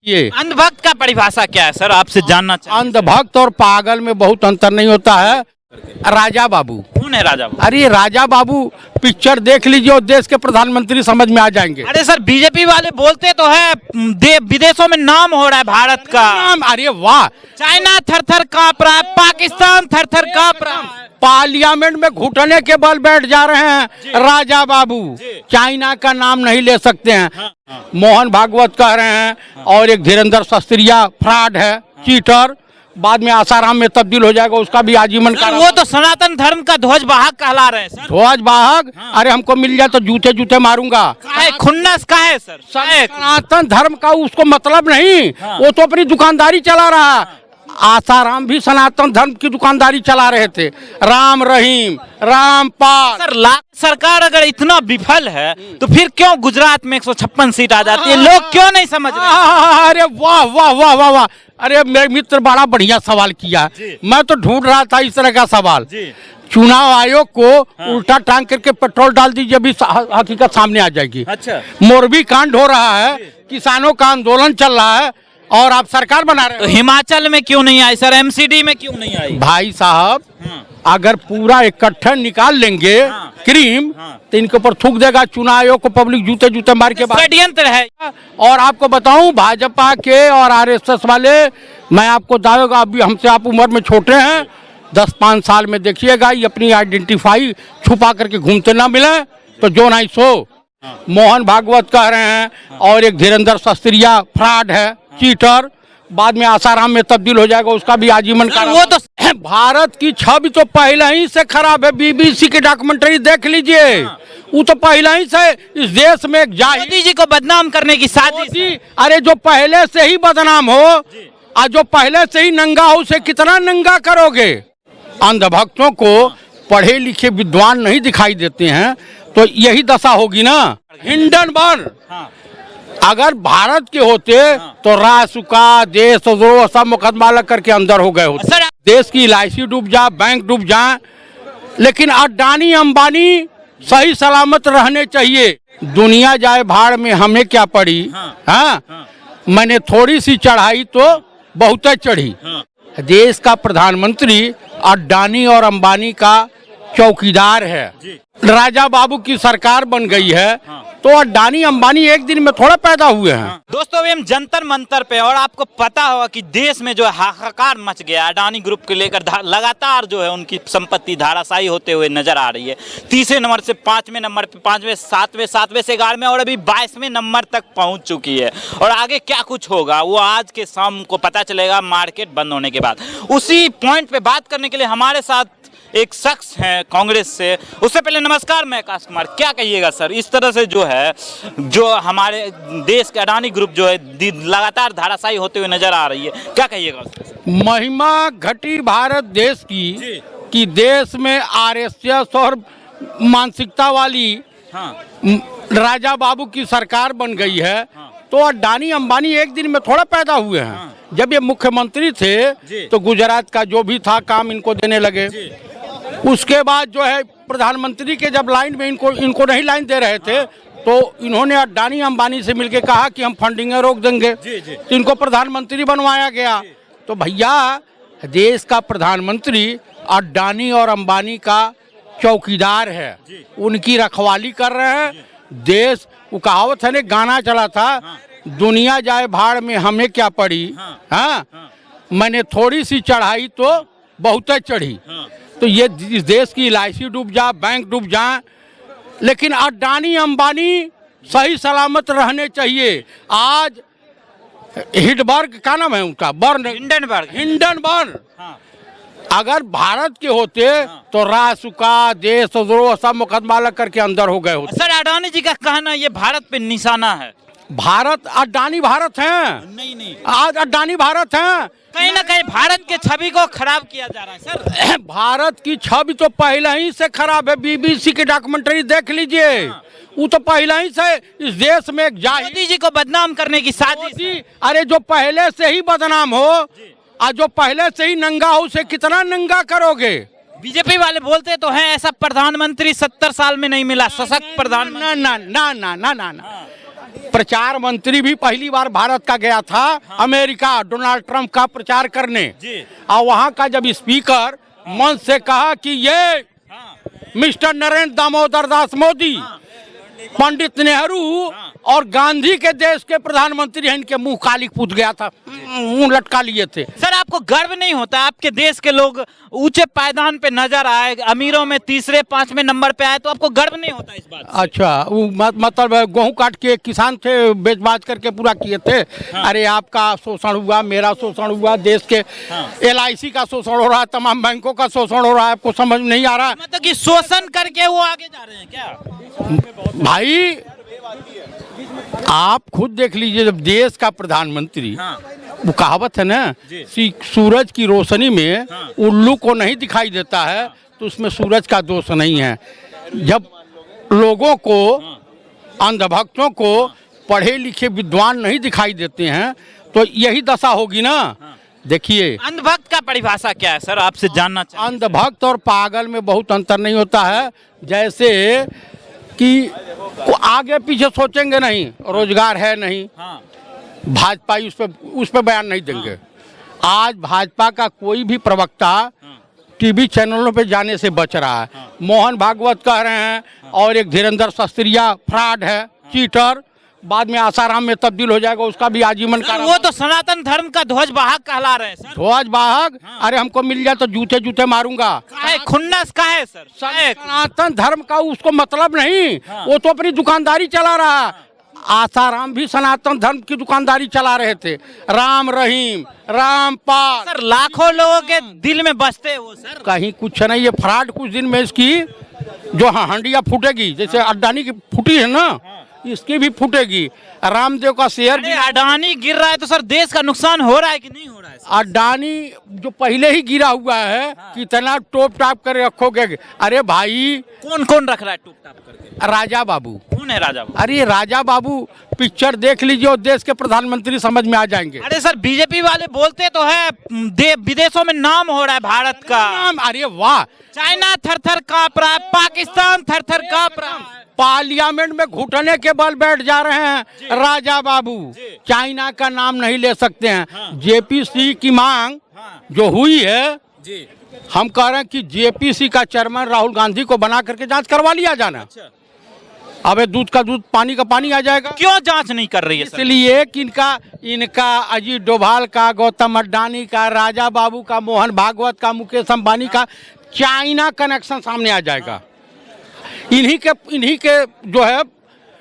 ये अंधभक्त का परिभाषा क्या है सर, आपसे जानना चाहिए। अंधभक्त और पागल में बहुत अंतर नहीं होता है। राजा बाबू, कौन है राजा बाबू? अरे राजा बाबू पिक्चर देख लीजिए और देश के प्रधानमंत्री समझ में आ जाएंगे। अरे सर, बीजेपी वाले बोलते तो है विदेशों में नाम हो रहा है भारत का। अरे वाह, चाइना थर थर कांप रहा है, पाकिस्तान थर थर कांप रहा है। पार्लियामेंट में घुटने के बल बैठ जा रहे हैं राजा बाबू। चाइना का नाम नहीं ले सकते हैं। मोहन भागवत कह रहे हैं और एक धीरेन्द्र सस्त्रिया फ्रॉड है, चीटर, बाद में आसाराम में तब्दील हो जाएगा, उसका भी आजीवन सर, वो तो सनातन धर्म का ध्वज वाहक कहला रहे हैं सर। ध्वज वाहक, अरे हमको मिल जाए तो जूते जूते मारूंगा। काहे खुन्नस का है सर? सनातन धर्म का उसको मतलब नहीं, वो तो अपनी दुकानदारी चला रहा है। आसाराम भी सनातन धर्म की दुकानदारी चला रहे थे। राम रहीम, रामपाल। सर, सरकार अगर इतना विफल है तो फिर क्यों गुजरात में 156 सीट आ जाती है? लोग क्यों नहीं समझ रहे? अरे वाह वाह वाह वाह वाह, अरे मेरे मित्र बड़ा बढ़िया सवाल किया। मैं तो ढूंढ रहा था इस तरह का सवाल। चुनाव आयोग को उल्टा टांग करके पेट्रोल डाल दीजिए, अभी हकीकत सामने आ जाएगी। अच्छा, मोरबी कांड हो रहा है, किसानों का आंदोलन चल रहा है और आप सरकार बना रहे तो हो। हिमाचल में क्यों नहीं आई सर? एमसीडी में क्यों नहीं आई? भाई साहब, अगर पूरा इकट्ठा निकाल लेंगे क्रीम तो इनके ऊपर थूक देगा चुनाव आयोग को, पब्लिक जूते जूते मार के। षड्यंत्र है। और आपको बताऊं, भाजपा के और आरएसएस वाले, मैं आपको दावेगा, अभी हमसे आप उम्र में छोटे हैं, 10-5 साल में देखिएगा ये अपनी आइडेंटिफाई छुपा करके घूमते ना मिले तो जो नहीं सो। मोहन भागवत कह रहे हैं और एक धीरेन्द्र सस्त्रिया फ्रॉड है, चीटर, बाद में आसाराम में तब्दील हो जाएगा, उसका भी आजीवन कारावास। वो तो भारत की छवि तो पहले ही से खराब है। बीबीसी की डॉक्यूमेंट्री देख लीजिए, वो तो पहले ही से इस देश में एक मोदी जी को बदनाम करने की साजिश है। अरे जो पहले से ही बदनाम हो और जो पहले से ही नंगा हो, उसे कितना नंगा करोगे? अंधभक्तों को पढ़े लिखे विद्वान नहीं दिखाई देते हैं तो यही दशा होगी ना। हिंडनबर्ग अगर भारत के होते तो रासुका, देशद्रोह सब मुकदमा लग करके अंदर हो गए होते। सर, देश की LIC डूब जाए, बैंक डूब जाए, लेकिन अडानी अंबानी सही सलामत रहने चाहिए। दुनिया जाए भाड़ में हमें क्या पड़ी। हाँ, मैंने थोड़ी सी चढ़ाई तो बहुत चढ़ी। देश का प्रधानमंत्री अडानी और अंबानी का चौकीदार है। राजा बाबू की सरकार बन गई है तो अडानी अंबानी एक दिन में थोड़ा पैदा हुए हैं। दोस्तों, हम जंतर मंतर पे, और आपको पता होगा कि देश में जो है हाहाकार मच गया। अडानी ग्रुप के लेकर लगातार जो है उनकी संपत्ति धाराशायी होते हुए नजर आ रही है। 30वें नंबर से 5वें नंबर पे, 5वें, 7वें, 7वें से 11वें और अभी 22वें नंबर तक पहुंच चुकी है। और आगे क्या कुछ होगा वो आज के शाम को पता चलेगा, मार्केट बंद होने के बाद। उसी पॉइंट पे बात करने के लिए हमारे साथ एक शख्स है कांग्रेस से। उससे पहले नमस्कार, मैं आकाश कुमार। क्या कहिएगा सर, इस तरह से जो है जो हमारे देश के अडानी ग्रुप जो है लगातार धाराशायी होते हुए नजर आ रही है, क्या कहिएगा? महिमा घटी भारत देश की कि देश में RSS और मानसिकता वाली राजा बाबू की सरकार बन गई है तो अडानी अंबानी एक दिन में थोड़ा पैदा हुए हैं। जब ये मुख्यमंत्री थे तो गुजरात का जो भी था काम इनको देने लगे। उसके बाद जो है प्रधानमंत्री के जब लाइन में इनको नहीं लाइन दे रहे थे तो इन्होंने अडानी अंबानी से मिलके कहा कि हम फंडिंग रोक देंगे, तो इनको प्रधानमंत्री बनवाया गया। तो भैया, देश का प्रधानमंत्री अडानी और अंबानी का चौकीदार है, उनकी रखवाली कर रहे हैं। देश, वो कहावत है ना, गाना चला था, दुनिया जाए भाड़ में हमें क्या पड़ी। हाँ, मैंने थोड़ी सी चढ़ाई तो बहुत चढ़ी। तो ये इस देश की LIC डूब जाए, बैंक डूब जाए, लेकिन अडानी अंबानी सही सलामत रहने चाहिए। आज हिंडनबर्ग का नाम है उनका, हिंडनबर्ग अगर भारत के होते तो रासुका, देशद्रोह सब मुकदमा लग करके अंदर हो गए होते। सर, अडानी जी का कहना ये भारत पे निशाना है। भारत, अडानी भारत हैं। नहीं, आज अडानी भारत हैं। कहीं ना कहीं भारत के छवि को खराब किया जा रहा है सर। भारत की छवि तो पहले ही से खराब है। बीबीसी की डॉक्यूमेंट्री देख लीजिए, वो तो पहले ही से इस देश में एक मोदी जी को बदनाम करने की साजिश। अरे जो पहले से ही बदनाम हो और जो पहले से ही नंगा हो, उसे कितना नंगा करोगे? बीजेपी वाले बोलते तो हैं ऐसा प्रधानमंत्री 70 साल में नहीं मिला, सशक्त प्रधानमंत्री। ना ना ना ना ना ना ना, प्रचार मंत्री भी पहली बार भारत का गया था अमेरिका डोनाल्ड ट्रंप का प्रचार करने, और वहाँ का जब स्पीकर मंच से कहा कि ये मिस्टर नरेंद्र दामोदर दास मोदी पंडित नेहरू और गांधी के देश के प्रधानमंत्री हैं, इनके मुंह काली पूछ गया था, मुंह लटका लिए थे। सर आपको गर्व नहीं होता आपके देश के लोग ऊंचे पायदान पे नजर आए, अमीरों में तीसरे 5वें नंबर पे आए, तो आपको गर्व नहीं होता इस बात से? अच्छा, वो मतलब गेहूं काट के किसान थे, बेच बाच करके पूरा किए थे। अरे आपका शोषण हुआ, मेरा शोषण हुआ, देश के LIC का शोषण हो रहा है, तमाम बैंकों का शोषण हो रहा है, आपको समझ नहीं आ रहा है? मतलब कि शोषण करके वो आगे जा रहे हैं क्या? भाई आप खुद देख लीजिए, जब देश का प्रधानमंत्री, वो कहावत है ना, सूरज की रोशनी में उल्लू को नहीं दिखाई देता है, तो उसमें सूरज का दोष नहीं है। जब लोगों को, अंधभक्तों को पढ़े लिखे विद्वान नहीं दिखाई देते हैं, तो यही दशा होगी ना। देखिए, अंधभक्त का परिभाषा क्या है सर, आपसे जानना चाहिए। अंधभक्त और पागल में बहुत अंतर नहीं होता है। जैसे कि आगे पीछे सोचेंगे नहीं, रोजगार है नहीं, भाजपा उस पे बयान नहीं देंगे। आज भाजपा का कोई भी प्रवक्ता टीवी चैनलों पे जाने से बच रहा है। मोहन भागवत कह रहे हैं, और एक धीरेन्द्र शास्त्रिया फ्रॉड है, चीटर, बाद में आसाराम में तब्दील हो जाएगा, उसका भी आजीवन का। वो तो सनातन धर्म का ध्वजवाहक कहला रहे हैं सर। ध्वजवाहक? अरे हमको मिल जाए तो जूते जूते मारूंगा। खुन्नस का है सर। सनातन धर्म का उसको मतलब नहीं, वो तो अपनी दुकानदारी चला रहा है। आसाराम भी सनातन धर्म की दुकानदारी चला रहे थे। राम रहीम, रामपाल, सर लाखों लोगों के दिल में बसते वो सर। कहीं कुछ नहीं, ये फ्रॉड कुछ दिन में इसकी जो हंडिया फूटेगी, जैसे अडानी की फूटी है ना, इसकी भी फूटेगी। रामदेव का शेयर भी, अडानी गिर रहा है तो सर देश का नुकसान हो रहा है कि नहीं हो रहा है? अडानी जो पहले ही गिरा हुआ है, कितना टोप टाप कर रखोगे? अरे भाई, कौन कौन रख रहा है टोप टाप करके? राजा बाबू। कौन है राजा बाबू? अरे राजा बाबू पिक्चर देख लीजिए और देश के प्रधानमंत्री समझ में आ जाएंगे। अरे सर बीजेपी वाले बोलते तो है विदेशों में नाम हो रहा है भारत का। अरे वाह, चाइना थर थर कांप रहा है, पाकिस्तान थर थर कांप रहा है, पार्लियामेंट में घुटने के बल बैठ जा रहे हैं राजा बाबू। चाइना का नाम नहीं ले सकते हैं। JPC की मांग जो हुई है, हम कह रहे हैं कि JPC का चेयरमैन राहुल गांधी को बना करके जांच करवा लिया जाना। अबे दूध का दूध, पानी का पानी आ जाएगा। क्यों जांच नहीं कर रही है? इसलिए कि इनका अजीत डोभाल का, गौतम अडानी का, राजा बाबू का, मोहन भागवत का, मुकेश अंबानी का चाइना कनेक्शन सामने आ जाएगा। इन्हीं के जो है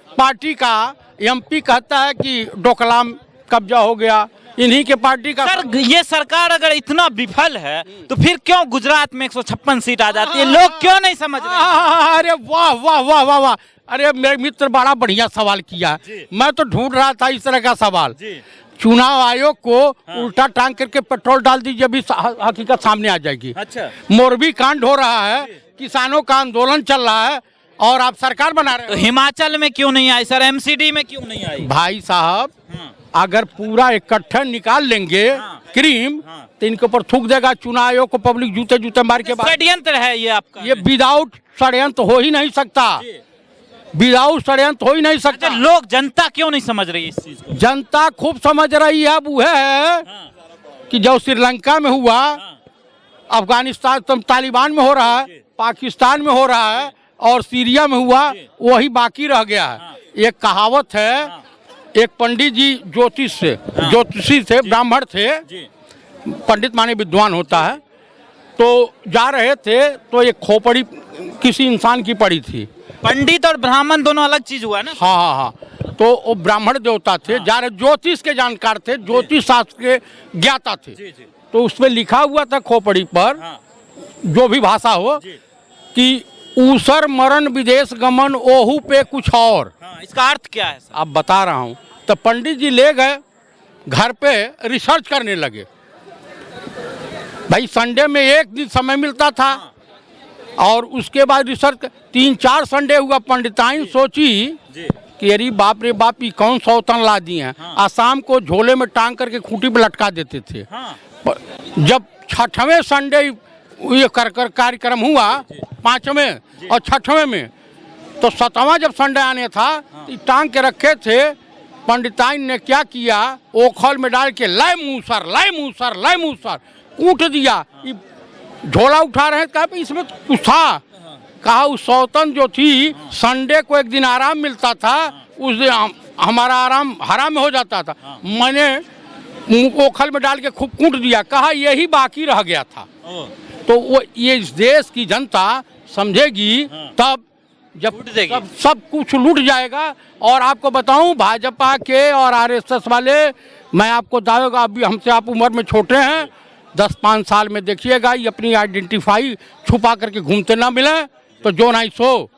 पार्टी का MP कहता है कि डोकलाम कब्जा हो गया, इन्हीं के पार्टी का। सर ये सरकार अगर इतना विफल है तो फिर क्यों गुजरात में 156 सीट आ जाती है? लोग क्यों नहीं समझ रहे? अरे वाह वाह वाह वाह वाह, अरे मेरे मित्र बड़ा बढ़िया सवाल किया। मैं तो ढूंढ रहा था इस तरह का सवाल। चुनाव आयोग को उल्टा टांग करके पेट्रोल डाल दीजिए, अभी हकीकत सामने आ जाएगी। अच्छा, मोरबी कांड हो रहा है, किसानों का आंदोलन चल रहा है, और आप सरकार बना रहे हो। तो हिमाचल में क्यों नहीं आई सर? MCD में क्यों नहीं आई? भाई साहब, अगर पूरा इकट्ठा निकाल लेंगे क्रीम, तो इनके ऊपर थूक देगा चुनाव आयोग को, पब्लिक जूते जूते मार के। षड्यंत्र है ये आपका। ये विदाउट षड्यंत्र हो ही नहीं सकता, विदाउट षड्यंत्र हो ही नहीं सकता। लोग, जनता क्यों नहीं समझ रही इस चीज को? जनता खूब समझ रही है। अब वह है कि जो श्रीलंका में हुआ, अफगानिस्तान तालिबान में हो रहा है, पाकिस्तान में हो रहा है, और सीरिया में हुआ, वही बाकी रह गया है। एक कहावत है, एक पंडित जी ज्योतिषी थे, ब्राह्मण थे, पंडित माने विद्वान होता है, तो जा रहे थे तो एक खोपड़ी किसी इंसान की पड़ी थी। पंडित और ब्राह्मण दोनों अलग चीज हुआ है ना? हाँ हाँ हाँ। तो वो ब्राह्मण देवता थे, जा रहे, ज्योतिष के जानकार थे, ज्योतिष शास्त्र के ज्ञाता थे। तो उसमें लिखा हुआ था खोपड़ी पर, जो भी भाषा हो, कि ऊसर मरण विदेश गमन ओहू पे कुछ और। इसका अर्थ क्या है? अब बता रहा हूँ। तो पंडित जी ले गए घर पे, रिसर्च करने लगे। भाई संडे में एक दिन समय मिलता था, और उसके बाद रिसर्च 3-4 संडे हुआ। पंडिताइन सोची कि अरे बाप रे बाप, ये कौन सौतन ला दिए हैं। आसाम को झोले में टांग करके खूंटी पे लटका देते थे। जब 6वें संडे ये कार्यक्रम हुआ, 5वें और 6वें में, तो 7वां जब संडे आने था, तो टांग के रखे थे पंडिताइन ने क्या किया, ओखल में डाल के लय मूसर लय मूसर लय मूसर कूट दिया। ये झोला उठा रहे हैं, कहा इसमें तो कुछ था। कहा उस सौतन जो थी, संडे को एक दिन आराम मिलता था, उस दिन हमारा आराम हराम हो जाता था। मैंने ओखल में डाल के खूब कूट दिया। कहा यही बाकी रह गया था। तो वो ये इस देश की जनता समझेगी तब जब सब कुछ लूट जाएगा। और आपको बताऊं, भाजपा के और आरएसएस वाले, मैं आपको दावेगा, अभी हमसे आप उम्र में छोटे हैं, 10-5 साल में देखिएगा ये अपनी आइडेंटिफाई छुपा करके घूमते ना मिले तो जो नहीं सो।